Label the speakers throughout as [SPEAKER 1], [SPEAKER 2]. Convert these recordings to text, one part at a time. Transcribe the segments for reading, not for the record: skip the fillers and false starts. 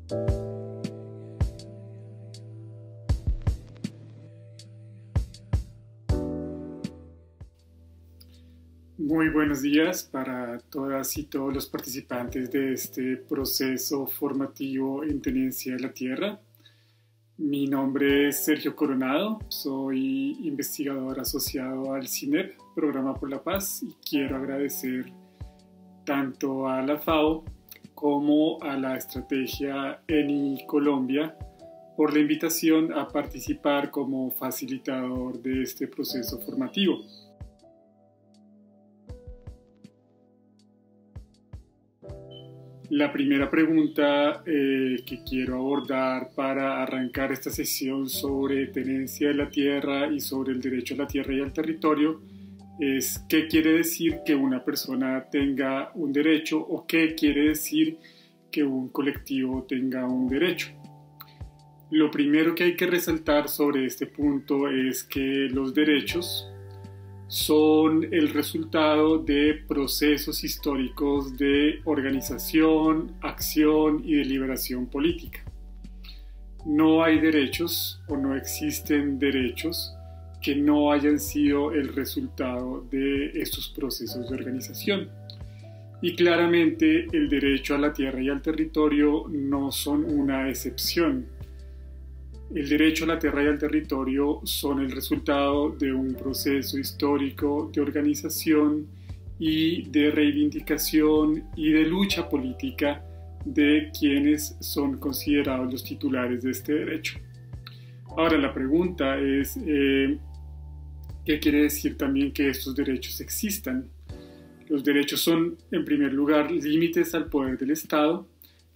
[SPEAKER 1] Muy buenos días para todas y todos los participantes de este proceso formativo en tenencia de la tierra. Mi nombre es Sergio Coronado, soy investigador asociado al CINEP, Programa por la Paz, y quiero agradecer tanto a la FAO como a la estrategia ENI Colombia por la invitación a participar como facilitador de este proceso formativo. La primera pregunta que quiero abordar para arrancar esta sesión sobre tenencia de la tierra y sobre el derecho a la tierra y al territorio es ¿qué quiere decir que una persona tenga un derecho o qué quiere decir que un colectivo tenga un derecho? Lo primero que hay que resaltar sobre este punto es que los derechos son el resultado de procesos históricos de organización, acción y deliberación política. No hay derechos o no existen derechos que no hayan sido el resultado de estos procesos de organización. Y claramente el derecho a la tierra y al territorio no son una excepción. El derecho a la tierra y al territorio son el resultado de un proceso histórico de organización y de reivindicación y de lucha política de quienes son considerados los titulares de este derecho. Ahora la pregunta es, ¿qué quiere decir también que estos derechos existan? Los derechos son, en primer lugar, límites al poder del Estado,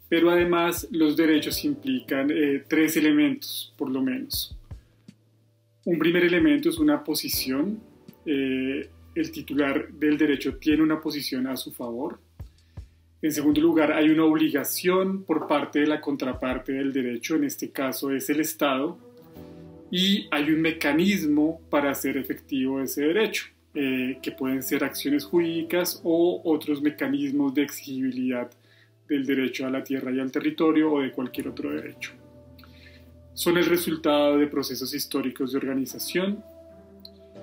[SPEAKER 1] pero además los derechos implican tres elementos, por lo menos. Un primer elemento es una posición. El titular del derecho tiene una posición a su favor. En segundo lugar, hay una obligación por parte de la contraparte del derecho, en este caso es el Estado, y hay un mecanismo para hacer efectivo ese derecho, que pueden ser acciones jurídicas o otros mecanismos de exigibilidad del derecho a la tierra y al territorio o de cualquier otro derecho. Son el resultado de procesos históricos de organización,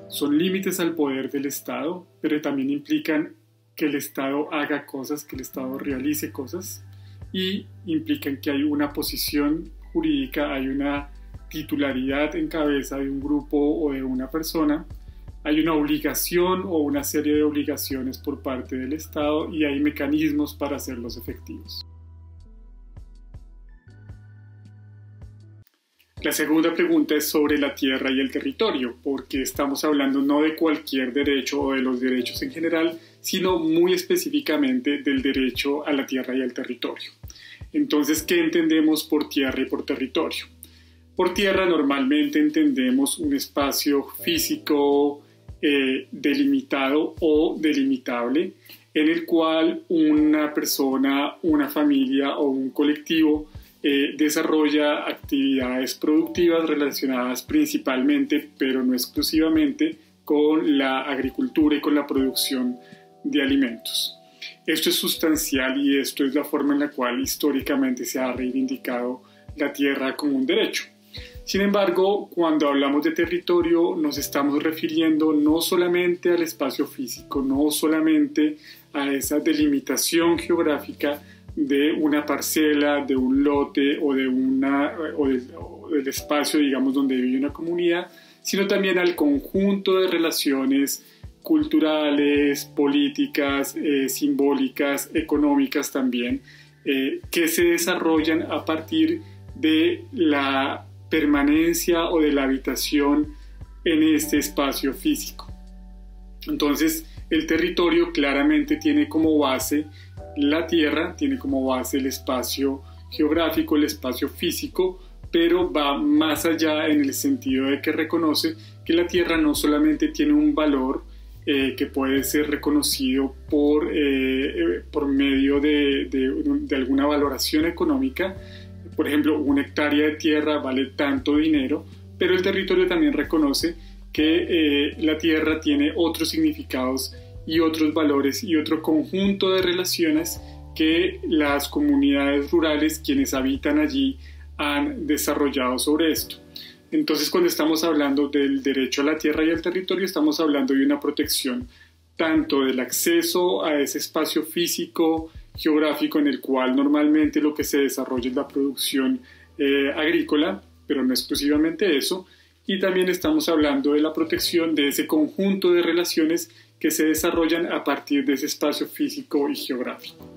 [SPEAKER 1] son límites al poder del Estado, pero también implican que el Estado haga cosas, que el Estado realice cosas, y implican que hay una posición jurídica, hay una titularidad en cabeza de un grupo o de una persona, hay una obligación o una serie de obligaciones por parte del Estado y hay mecanismos para hacerlos efectivos. La segunda pregunta es sobre la tierra y el territorio, porque estamos hablando no de cualquier derecho o de los derechos en general, sino muy específicamente del derecho a la tierra y al territorio. Entonces, ¿qué entendemos por tierra y por territorio? Por tierra normalmente entendemos un espacio físico delimitado o delimitable en el cual una persona, una familia o un colectivo desarrolla actividades productivas relacionadas principalmente, pero no exclusivamente, con la agricultura y con la producción de alimentos. Esto es sustancial y esto es la forma en la cual históricamente se ha reivindicado la tierra como un derecho. Sin embargo, cuando hablamos de territorio nos estamos refiriendo no solamente al espacio físico, no solamente a esa delimitación geográfica de una parcela, de un lote o del espacio, digamos, donde vive una comunidad, sino también al conjunto de relaciones culturales, políticas, simbólicas, económicas también, que se desarrollan a partir de la permanencia o de la habitación en este espacio físico. Entonces, el territorio claramente tiene como base la tierra, tiene como base el espacio geográfico, el espacio físico, pero va más allá en el sentido de que reconoce que la tierra no solamente tiene un valor que puede ser reconocido por medio de alguna valoración económica. Por ejemplo, una hectárea de tierra vale tanto dinero, pero el territorio también reconoce que la tierra tiene otros significados y otros valores y otro conjunto de relaciones que las comunidades rurales, quienes habitan allí, han desarrollado sobre esto. Entonces, cuando estamos hablando del derecho a la tierra y al territorio, estamos hablando de una protección tanto del acceso a ese espacio físico, geográfico, en el cual normalmente lo que se desarrolla es la producción agrícola, pero no exclusivamente eso, y también estamos hablando de la protección de ese conjunto de relaciones que se desarrollan a partir de ese espacio físico y geográfico.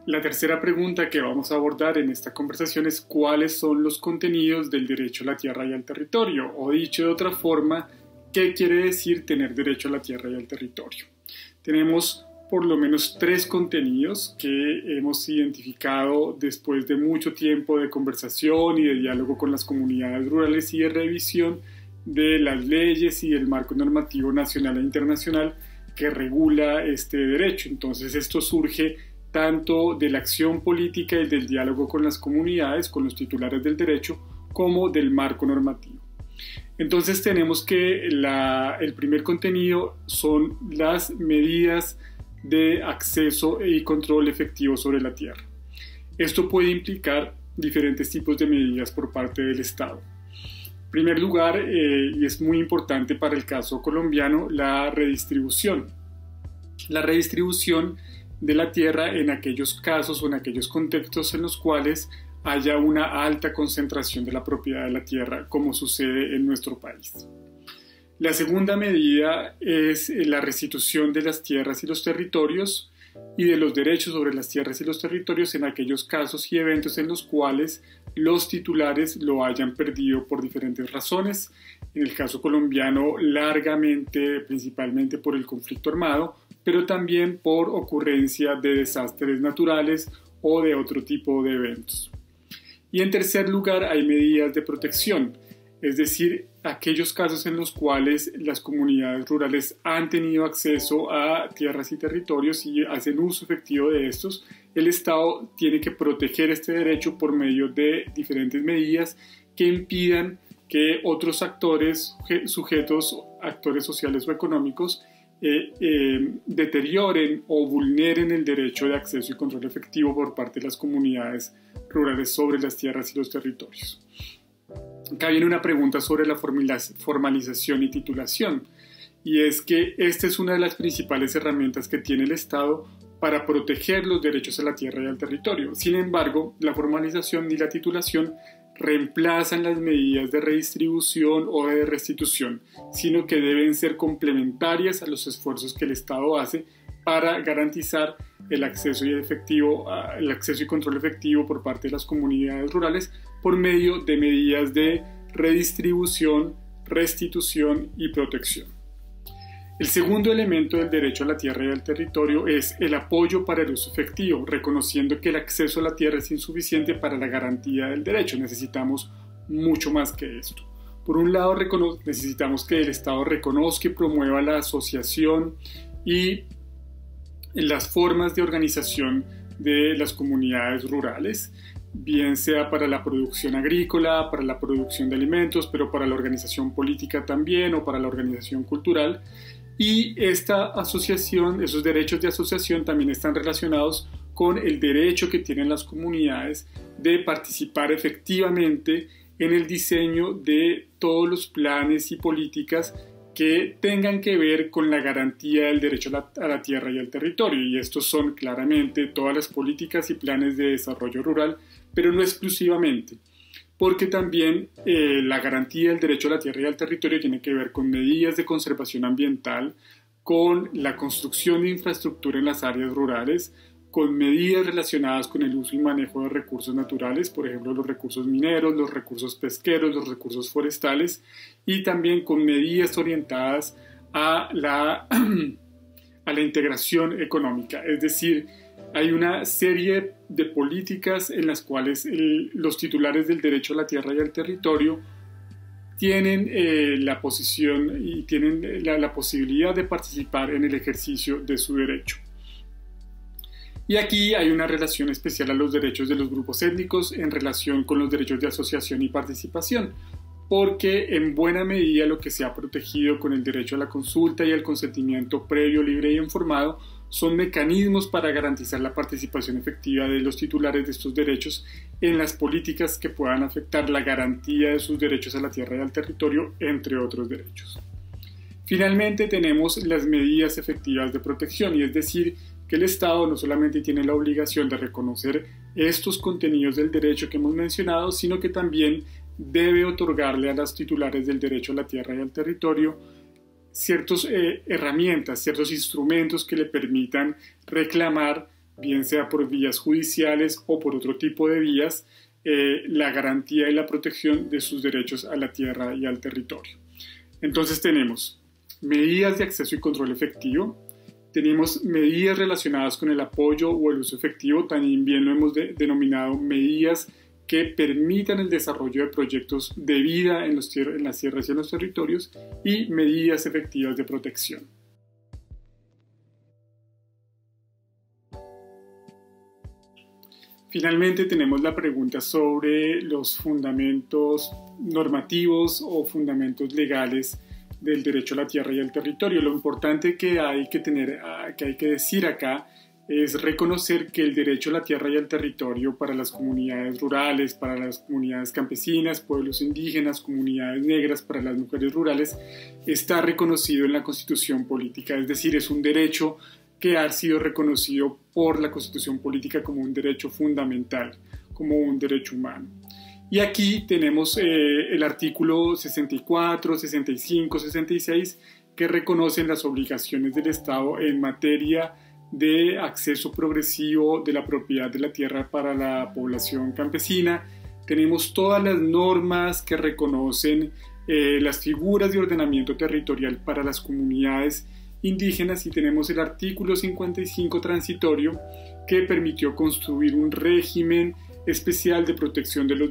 [SPEAKER 1] La tercera pregunta que vamos a abordar en esta conversación es cuáles son los contenidos del derecho a la tierra y al territorio, o dicho de otra forma, ¿qué quiere decir tener derecho a la tierra y al territorio? Tenemos por lo menos 3 contenidos que hemos identificado después de mucho tiempo de conversación y de diálogo con las comunidades rurales y de revisión de las leyes y el marco normativo nacional e internacional que regula este derecho. Entonces esto surge tanto de la acción política y del diálogo con las comunidades, con los titulares del derecho, como del marco normativo. Entonces tenemos que el primer contenido son las medidas de acceso y control efectivo sobre la tierra. Esto puede implicar diferentes tipos de medidas por parte del Estado. En primer lugar, y es muy importante para el caso colombiano, la redistribución. La redistribución de la tierra en aquellos casos o en aquellos contextos en los cuales haya una alta concentración de la propiedad de la tierra, como sucede en nuestro país. La segunda medida es la restitución de las tierras y los territorios y de los derechos sobre las tierras y los territorios en aquellos casos y eventos en los cuales los titulares lo hayan perdido por diferentes razones. En el caso colombiano, largamente, principalmente por el conflicto armado, pero también por ocurrencia de desastres naturales o de otro tipo de eventos. Y en tercer lugar, hay medidas de protección, es decir, aquellos casos en los cuales las comunidades rurales han tenido acceso a tierras y territorios y hacen uso efectivo de estos, el Estado tiene que proteger este derecho por medio de diferentes medidas que impidan que otros actores, sujetos, actores sociales o económicos, deterioren o vulneren el derecho de acceso y control efectivo por parte de las comunidades rurales sobre las tierras y los territorios. Acá viene una pregunta sobre la formalización y titulación, y es que esta es una de las principales herramientas que tiene el Estado para proteger los derechos a la tierra y al territorio. Sin embargo, la formalización y la titulación reemplazan las medidas de redistribución o de restitución, sino que deben ser complementarias a los esfuerzos que el Estado hace para garantizar el acceso y control efectivo por parte de las comunidades rurales por medio de medidas de redistribución, restitución y protección. El segundo elemento del derecho a la tierra y al territorio es el apoyo para el uso efectivo, reconociendo que el acceso a la tierra es insuficiente para la garantía del derecho. Necesitamos mucho más que esto. Por un lado, necesitamos que el Estado reconozca y promueva la asociación y las formas de organización de las comunidades rurales, bien sea para la producción agrícola, para la producción de alimentos, pero para la organización política también o para la organización cultural. Y esta asociación, esos derechos de asociación también están relacionados con el derecho que tienen las comunidades de participar efectivamente en el diseño de todos los planes y políticas que tengan que ver con la garantía del derecho a la tierra y al territorio. Y estos son claramente todas las políticas y planes de desarrollo rural, pero no exclusivamente, porque también la garantía del derecho a la tierra y al territorio tiene que ver con medidas de conservación ambiental, con la construcción de infraestructura en las áreas rurales, con medidas relacionadas con el uso y manejo de recursos naturales, por ejemplo, los recursos mineros, los recursos pesqueros, los recursos forestales, y también con medidas orientadas a la integración económica. Es decir, hay una serie de políticas en las cuales los titulares del derecho a la tierra y al territorio tienen la posición y tienen la posibilidad de participar en el ejercicio de su derecho. Y aquí hay una relación especial a los derechos de los grupos étnicos en relación con los derechos de asociación y participación, porque en buena medida lo que se ha protegido con el derecho a la consulta y al consentimiento previo, libre y informado son mecanismos para garantizar la participación efectiva de los titulares de estos derechos en las políticas que puedan afectar la garantía de sus derechos a la tierra y al territorio, entre otros derechos. Finalmente tenemos las medidas efectivas de protección, y es decir, que el Estado no solamente tiene la obligación de reconocer estos contenidos del derecho que hemos mencionado, sino que también debe otorgarle a los titulares del derecho a la tierra y al territorio ciertas herramientas, ciertos instrumentos que le permitan reclamar, bien sea por vías judiciales o por otro tipo de vías, la garantía y la protección de sus derechos a la tierra y al territorio. Entonces tenemos medidas de acceso y control efectivo, tenemos medidas relacionadas con el apoyo o el uso efectivo, también lo hemos denominado medidas que permitan el desarrollo de proyectos de vida en las tierras y en los territorios, y medidas efectivas de protección. Finalmente tenemos la pregunta sobre los fundamentos normativos o fundamentos legales del derecho a la tierra y al territorio. Lo importante que hay que decir acá es reconocer que el derecho a la tierra y al territorio para las comunidades rurales, para las comunidades campesinas, pueblos indígenas, comunidades negras, para las mujeres rurales, está reconocido en la Constitución Política, es decir, es un derecho que ha sido reconocido por la Constitución Política como un derecho fundamental, como un derecho humano. Y aquí tenemos el artículo 64, 65, 66, que reconocen las obligaciones del Estado en materia de acceso progresivo de la propiedad de la tierra para la población campesina. Tenemos todas las normas que reconocen las figuras de ordenamiento territorial para las comunidades indígenas, y tenemos el artículo 55 transitorio, que permitió construir un régimen especial de protección de los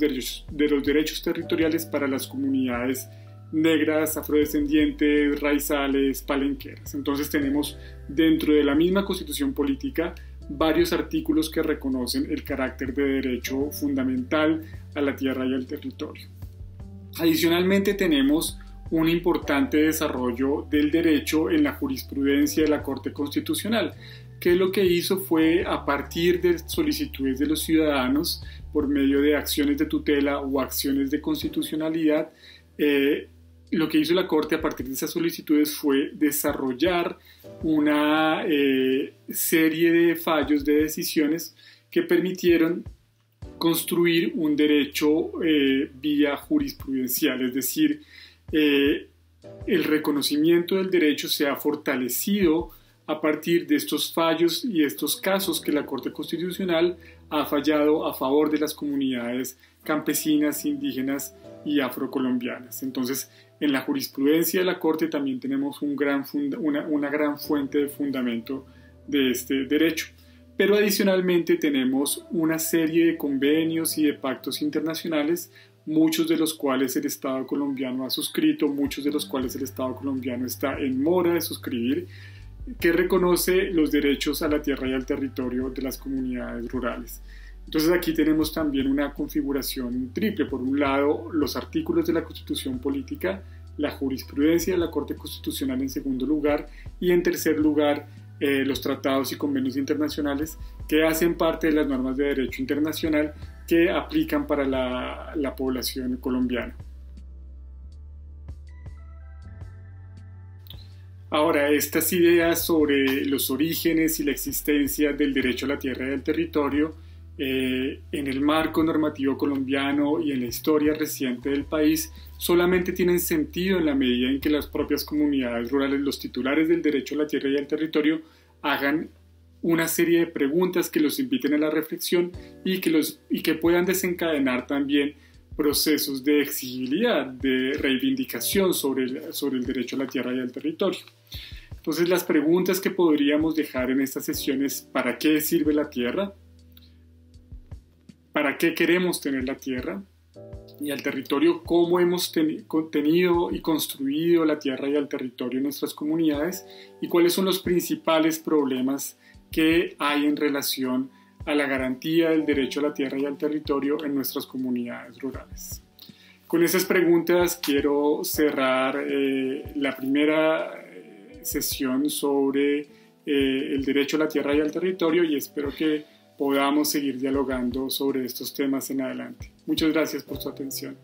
[SPEAKER 1] derechos territoriales para las comunidades negras, afrodescendientes, raizales, palenqueras. Entonces tenemos dentro de la misma Constitución Política varios artículos que reconocen el carácter de derecho fundamental a la tierra y al territorio. Adicionalmente tenemos un importante desarrollo del derecho en la jurisprudencia de la Corte Constitucional, que lo que hizo fue, a partir de solicitudes de los ciudadanos por medio de acciones de tutela o acciones de constitucionalidad, lo que hizo la Corte a partir de esas solicitudes fue desarrollar una serie de fallos, de decisiones que permitieron construir un derecho vía jurisprudencial, es decir, el reconocimiento del derecho se ha fortalecido a partir de estos fallos y estos casos que la Corte Constitucional ha fallado a favor de las comunidades campesinas, indígenas y afrocolombianas. Entonces, en la jurisprudencia de la Corte también tenemos una gran fuente de fundamento de este derecho. Pero adicionalmente tenemos una serie de convenios y de pactos internacionales, muchos de los cuales el Estado colombiano ha suscrito, muchos de los cuales el Estado colombiano está en mora de suscribir, que reconoce los derechos a la tierra y al territorio de las comunidades rurales. Entonces aquí tenemos también una configuración triple. Por un lado, los artículos de la Constitución Política, la jurisprudencia de la Corte Constitucional en segundo lugar, y en tercer lugar, los tratados y convenios internacionales que hacen parte de las normas de derecho internacional que aplican para la población colombiana. Ahora, estas ideas sobre los orígenes y la existencia del derecho a la tierra y al territorio en el marco normativo colombiano y en la historia reciente del país solamente tienen sentido en la medida en que las propias comunidades rurales, los titulares del derecho a la tierra y al territorio, hagan una serie de preguntas que los inviten a la reflexión y que puedan desencadenar también procesos de exigibilidad, de reivindicación sobre el derecho a la tierra y al territorio. Entonces, las preguntas que podríamos dejar en esta sesión es: ¿para qué sirve la tierra? ¿Para qué queremos tener la tierra? Y al territorio, ¿cómo hemos tenido y construido la tierra y el territorio en nuestras comunidades? ¿Y cuáles son los principales problemas que hay en relación a la garantía del derecho a la tierra y al territorio en nuestras comunidades rurales? Con esas preguntas quiero cerrar la primera sesión sobre el derecho a la tierra y al territorio, y espero que podamos seguir dialogando sobre estos temas en adelante. Muchas gracias por su atención.